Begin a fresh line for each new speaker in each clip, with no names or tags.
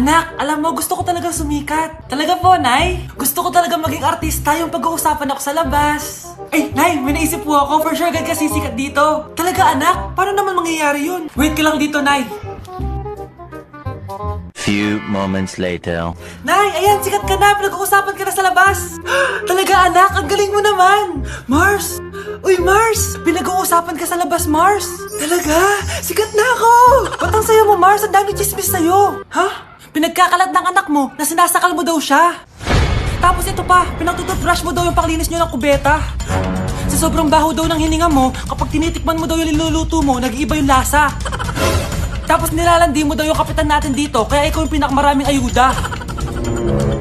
Anak, alam mo, gusto ko talagang sumikat. Talaga po, Nay? Gusto ko talagang maging artista yung pag-uusapan ako sa labas. Ay, Nay, may naisip po ako. For sure, agad ka sisikat dito. Talaga, anak? Paano naman mangyayari yun? Wait ka lang dito, Nay.
Few moments later.
Nay, ayan, sikat ka na. Pinag-uusapan ka na sa labas. Talaga, anak, ang galing mo naman. Mars! Uy, Mars! Pinag-uusapan ka sa labas, Mars. Talaga? Sikat na ako! Ba't ang sayo mo, Mars? Ang dami chismis sa'yo. Ha? Pinagkakalat ng anak mo na sinasakal mo daw siya. Tapos ito pa, pinagtututbrush mo daw yung paklinis nyo ng kubeta. Sa sobrang baho daw ng hininga mo, kapag tinitikman mo daw yung niluluto mo, nag-iiba yung lasa. Tapos nilalandi mo daw yung kapitan natin dito, kaya ikaw yung pinakamaraming ayuda.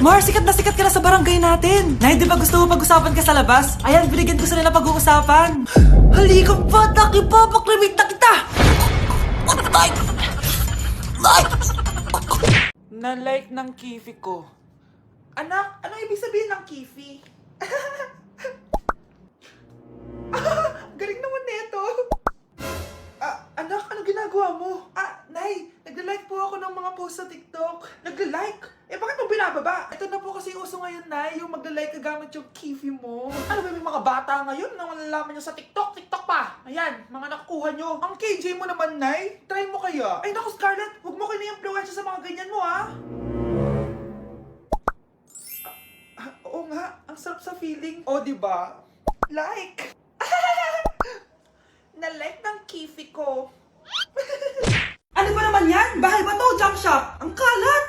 Mars, sikat ka na sa barangay natin. Nay, di ba gusto mo pag-usapan ka sa labas? Ayan, binigyan ko sila ng pag-uusapan. Halika pa, taki pa, pakrimit na kita. Na-like ng kifi ko.
Anak, anong ibig sabihin ng kifi? Galing naman nito. Anak, ano ginagawa mo? Nay, nagla-like po ako ng mga post sa TikTok. Nagla-like? Bakit mo binababa? Ito na po kasi uso ngayon, Nay, yung magla-like ka gamit yung kifi mo. Ano ba yung mga bata ngayon na malalaman nyo sa TikTok? TikTok pa! Ayan, mga nakukuha nyo. Ang KJ mo naman, Nay. Try mo kaya? Ay naku, Scarlett, huwag mo kini-influensya sa mga ganyan mo, ha? Oo nga, ang sarap sa feeling. O, diba? Like! Na-like ng kifi ko.
Ano ba naman yan? Bahay ba to? Junk shop? Ang kalat!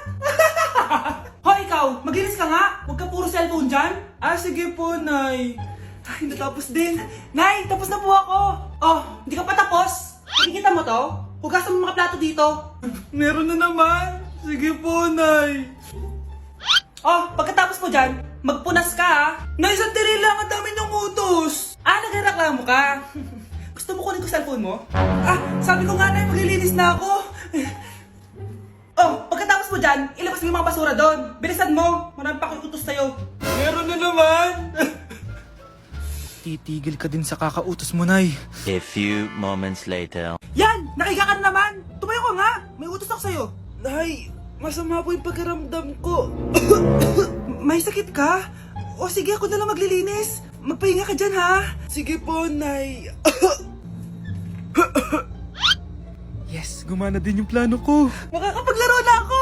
Hoy, ikaw! Maginis ka nga! Huwag ka puro cellphone dyan! Sige po, Nay. Ay, natapos din. Nay, tapos na po ako! Oh, hindi ka pa tapos? Nakikita mo to? Hugasan mo mga plato dito. Meron na naman. Sige po, Nay. Oh, pagkatapos mo dyan, magpunas ka, ha? Nay, sandali lang. Ang dami niyong utos. Nagreklamo ka? Gusto mo kunin ko cellphone mo? Sabi ko nga, Nay, maglilinis na ako. Oh, pagkatapos mo dyan, ilabas mo yung mga basura doon. Bilisan mo, marami pa akong utos sa'yo. Meron na naman.
Titigil ka din sa kakautos mo, Nay.
A few moments later.
Yan! Nakiga ka na naman! Tumayo ka nga! May utos ako sa'yo.
Nay, masama po yung pagkaramdam ko.
May sakit ka? O sige, ako na lang maglilinis. Magpahinga ka dyan, ha?
Sige po, Nay.
Yes, gumana din yung plano ko.
Makakapaglaro na ako!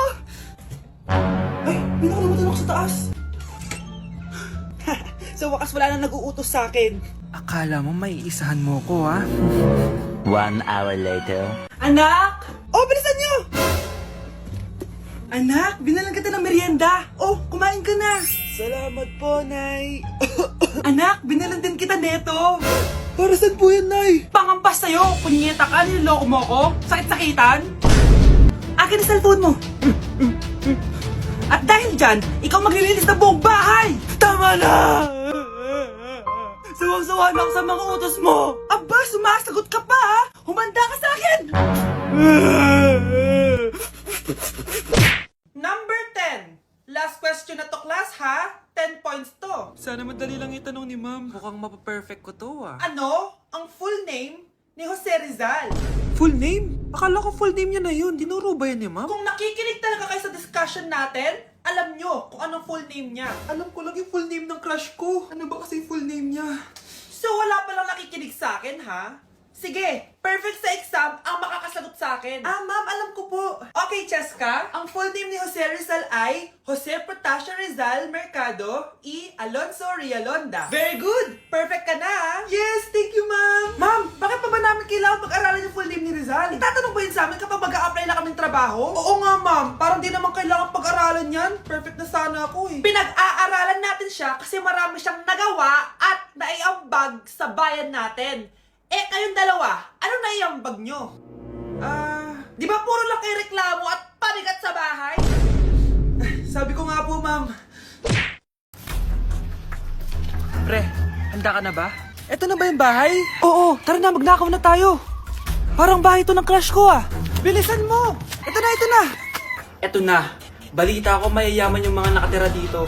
Ay, may nakalimutan ako sa taas. Sa wakas wala na nag-uutos sa akin.
Akala mo may isahan mo ko, ha?
1 hour later.
Anak! Oh, bilisan niyo! Anak, binalan kita ng merienda. Oh, kumain ka na.
Salamat po, Nay.
Anak, binalan din kita neto.
Para saan po yan, Nay?
Pangampas sa'yo, punyeta ka, niloloko mo ko. Sakit-sakitan. Akin ang cellphone mo. At dahil dyan, ikaw maglilinis ng buong bahay. Tama na! Sawang-sawa na ako sa mga utos mo. Aba, sumasagot ka pa, ha? Humanda ka sa akin!
Number 10. Last question na to, class, ha? 10 points to.
Sana madali lang itanong ni Ma'am. Mukhang mapaperfect ko to, ah.
Ano ang full name ni Jose Rizal?
Full name? Akala ko full name niya na yun. Dinuro ba yan ni Ma'am?
Kung nakikinig talaga kayo sa discussion natin, alam nyo kung anong full name niya. Alam ko lang yung full name ng crush ko. Ano ba kasi full name niya? So wala palang nakikinig sa akin, ha? Sige, perfect sa exam ang makakasagot sa akin. Ma'am, alam ko po. Okay, Cheska, ang full name ni Jose Rizal ay Jose Protasio Rizal Mercado y Alonso Rialonda. Very good! Perfect ka na, ha? Yes, thank you, ma'am. Ma'am, bakit pa ba namin kailangan pag-aralan yung full name ni Rizal? Itatanong ba yun sa amin kapag mag-a-apply na kaming trabaho? Oo nga, ma'am. Parang di naman kailangan pag-aralan yan. Perfect na sana ako, eh. Pinag-aaralan natin siya kasi marami siyang nagawa at naiambag sa bayan natin. Kayong dalawa, ano naiambag nyo? Di ba puro lang kayo reklamo at pabigat sa bahay? Sabi ko nga po, ma'am.
Pre, handa ka na ba? Eto na ba yung bahay? Oo, tara na, magnakaw na tayo. Parang bahay to ng crush ko, ah. Bilisan mo! Ito na, ito na! Eto na. Balita ko mayayaman yung mga nakatira dito.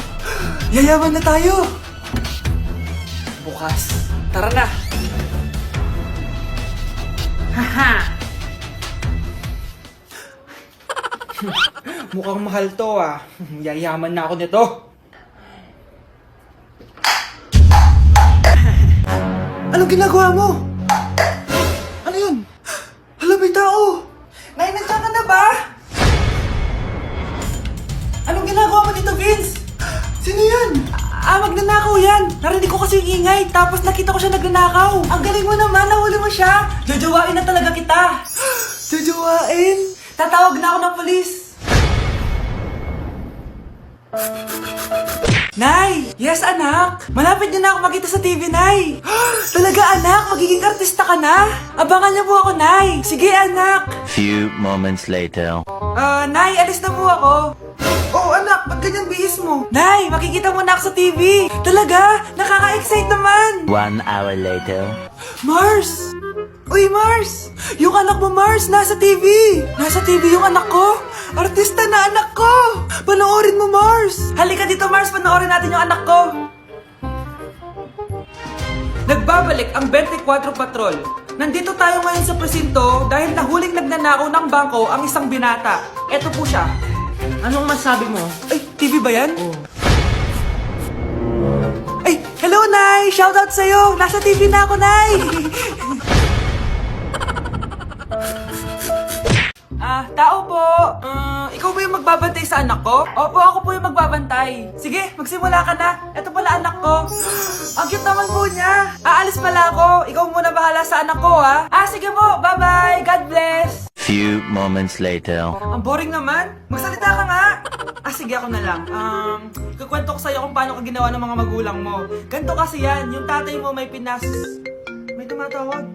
Yayaman na tayo! Bukas. Tara na! Haha!
Mukhang mahal to ah. Yayaman na ako nito.
Anong ginagawa mo? Ano yun? Hala, may tao! Nay, nandiyan ka na ba? Anong ginagawa mo dito, Vince? Sino yan? Magnanakaw yan! Narinig ko kasi yung ingay, tapos nakita ko siya nagnanakaw. Ang galing mo naman, nahuli mo siya! Jojowain na talaga kita! Jojowain? Tatawag na ako ng polis! Nay! Yes, anak! Malapit niyo na ako makita sa TV, Nay! Talaga, anak! Magiging artista ka na! Abangan niyo po ako, Nay! Sige, anak!
Few moments later.
Nay, alis na po ako. Oh, anak, ba't ganyan bihis mo? Nay, makikita mo na ako sa TV. Talaga? Nakaka-excite naman.
1 hour later.
Mars! Uy, Mars! Yung anak mo, Mars, nasa TV. Nasa TV yung anak ko. Artista na anak ko. Panoorin mo, Mars. Halika dito, Mars. Panoorin natin yung anak ko. Nagbabalik ang 24 Patrol. Nandito tayo ngayon sa presinto dahil nahuling nagnanakaw ng bangko ang isang binata. Eto po siya.
Anong masabi mo?
Ay, TV ba yan? Ay, hello, Nay! Shoutout sa'yo! Nasa TV na ako, Nay! Tao po! Ikaw ba yung magbabantay sa anak ko? Opo, ako po yung magbabantay. Sige, magsimula ka na. Ito pala anak ko. Ang cute naman po niya. Aalis pala ako. Ikaw muna bahala sa anak ko, ha? Sige po. Bye-bye. God bless.
Few moments later.
Ang boring naman. Magsalita ka nga. Sige, ako na lang. Kukwento ko sa'yo kung paano ka ginawa ng mga magulang mo. Ganto kasi yan. Yung tatay mo may May tumatawag.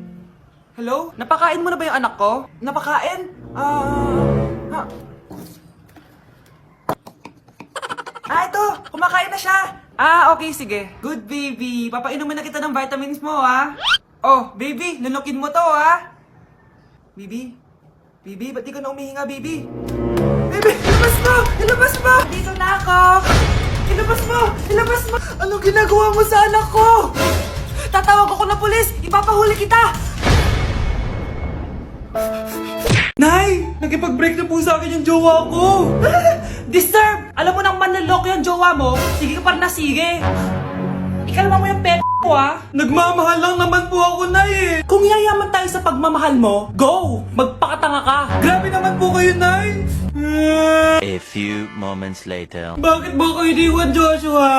Hello? Napakain mo na ba yung anak ko? Napakain? Ito. Kumakain na siya. Okay, sige. Good, baby. Papainumin na kita ng vitamins mo, ha? Oh, baby. Lunukin mo to, ha? Baby? Baby, ba't di ka na umihinga, baby? Baby, ilabas mo! Ilabas mo! Dito na ako! Ilabas mo! Ilabas mo! Anong ginagawa mo sa anak ko? Tatawag ako ng pulis! Ipapahuli kita! Nay! Nakipag-break na po sa akin yung jowa ko! Disturb! Alam mo nang manloloko yung jowa mo, sige ka pa rin na sige! Ikalma mo yung ko, ha? Nagmamahal lang naman po ako, Nay, eh! Kung yayaman tayo sa pagmamahal mo, go! Magpakatanga ka! Grabe naman po kayo, Nay!
A few moments later.
Bakit ba kayo iniwan, Joshua?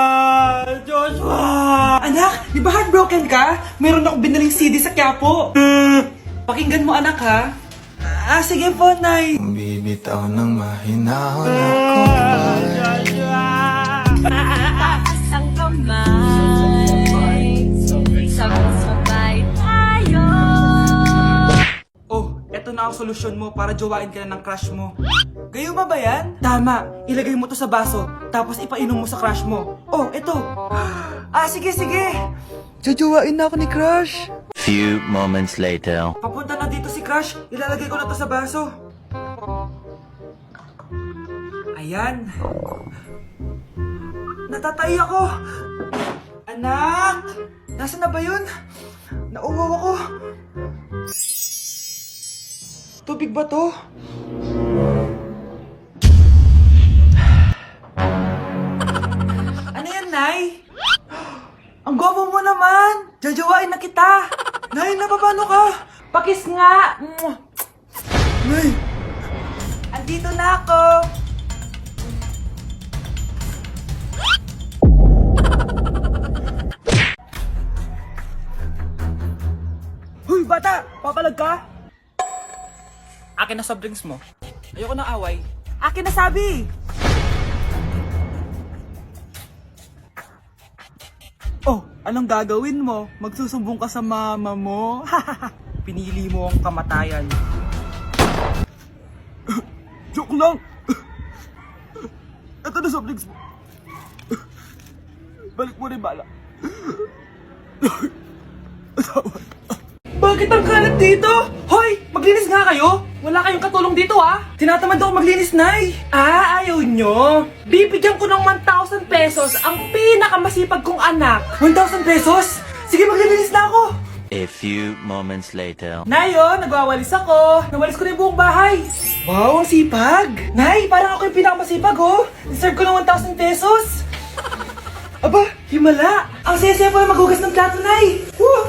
Joshua! Anak, di ba heartbroken ka? Meron akong binaling CD sa Quiapo. Pakinggan mo, anak, ha? Sige po, Nay.
Bibitaw ng mahinahon ako
Taas ang kamay, sabay-sabay tayo.
Oh, eto na ang solusyon mo para jowain ka na ng crush mo. Gayuma ba yan? Tama, ilagay mo to sa baso, tapos ipainom mo sa crush mo. Oh, eto. Sige, sige. Jojowain na ako ni crush.
Few moments later.
Papunta na dito si crush, ilalagay ko na to sa baso. Ayan. Natatay ako. Anak! Nasaan na ba yun? Nauwaw ako. Tubig ba to? Ano yan, Nay? Ang gwapo mo naman! Jajawain na kita! Nay, napapano ka? Pakis nga! Nay! Andito na ako! Huy, bata! Papalag ka? Akin na soft drinks mo. Ayoko ng away. Akin na sabi! Oh, anong gagawin mo? Magsusumbong ka sa mama mo? Pinili mo ang kamatayan. Joke lang! Ito na soft drinks mo. Balik mo rin bala. Bakit ang kalat dito? Hoy! Maglinis nga kayo! Wala kayong katulong dito, ha? Tinatamad ako maglinis, Nay! Ayaw nyo? Bibigyan ko ng 1,000 pesos ang pinakamasipag kong anak. 1,000 pesos? Sige, maglilinis na ako!
A few moments later.
Nayo, nagwawalis ako. Nawalis ko na yung buong bahay. Wow, ang sipag. Nay, parang ako yung pinakamasipag, oh. Deserve ko ng 1,000 pesos. Aba, himala. Ang saya-saya pa maghugas ng plato, Nay.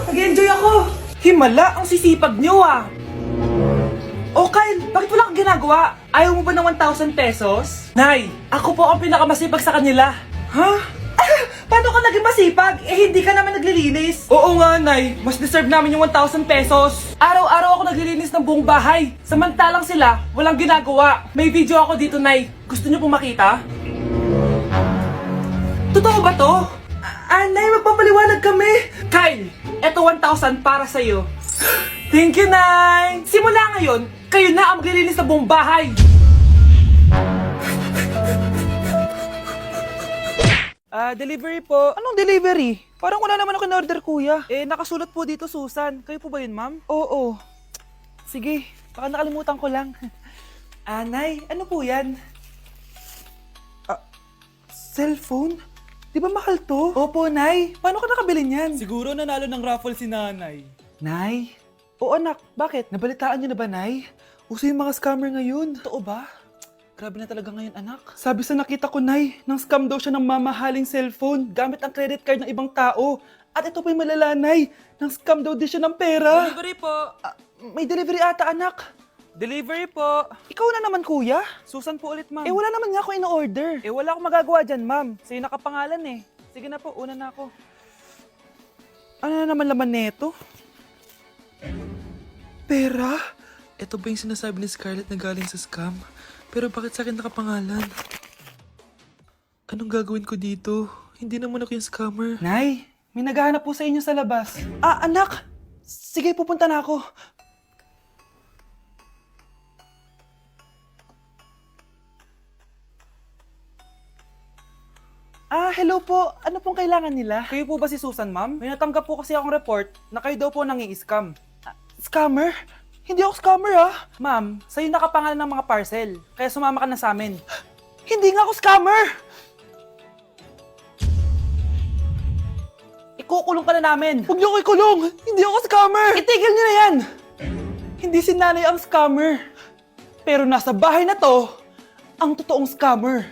Nag-enjoy ako. Himala, ang sisipag niyo, ah. Oh, Kyle, bakit wala kang ginagawa? Ayaw mo ba ng 1,000 pesos? Nay, ako po ang pinakamasipag sa kanila. Ha? Paano ka naging masipag? Eh, hindi ka naman naglilinis. Oo nga, Nay. Mas deserve namin yung 1,000 pesos. Araw-araw ako naglilinis ng buong bahay. Samantalang sila, walang ginagawa. May video ako dito, Nay. Gusto niyo pong makita? Totoo ba to? Nay, magpapaliwanag kami. Kyle, eto 1,000 para sa'yo. Thank you, Nay. Simula ngayon, kayo na ang maglilinis ng buong bahay. Delivery po. Anong delivery? Parang wala naman ako in-order, kuya. Nakasulat po dito, Susan. Kayo po ba yun, ma'am? Oo. Sige, baka nakalimutan ko lang. Nay, ano po yan? Cellphone? Di ba mahal to? Opo, Nay. Paano ka nakabili niyan? Siguro nanalo ng raffle si nanay. Nay? Oo, anak. Bakit? Nabalitaan niyo na ba, Nay? Uso yung mga scammer ngayon. Totoo ba? Grabe na talaga ngayon, anak. Sabi sa nakita ko, Nay, nang scam daw siya ng mamahaling cellphone gamit ang credit card ng ibang tao. At ito pa yung malala, Nay, nang scam daw din siya ng pera. Delivery po. May delivery ata, anak. Delivery po. Ikaw na naman, kuya. Susan po ulit, ma'am. Wala naman nga ako in-order. Wala akong magagawa dyan, ma'am. Sa'yo nakapangalan eh. Sige na po, una na ako. Ano na naman laman neto? Pera? Ito ba yung sinasabi ni Scarlett na galing sa scam? Pero bakit sa akin nakapangalan? Anong gagawin ko dito? Hindi naman ako yung scammer. Nay, may naghahanap po sa inyo sa labas. Anak! Sige, pupunta na ako. Hello po. Ano pong kailangan nila? Kayo po ba si Susan, ma'am? May natanggap po kasi akong report na kayo daw po nangi-scam. Scammer? Hindi ako scammer, Ma'am, sa'yo nakapangalan ng mga parcel. Kaya sumama ka na sa amin. Hindi nga ako scammer! Ikukulong ka na namin. Huwag niyo ko ikulong! Hindi ako scammer! Itigil niyo na yan! Hindi si nanay ang scammer. Pero nasa bahay na to, ang totoong scammer.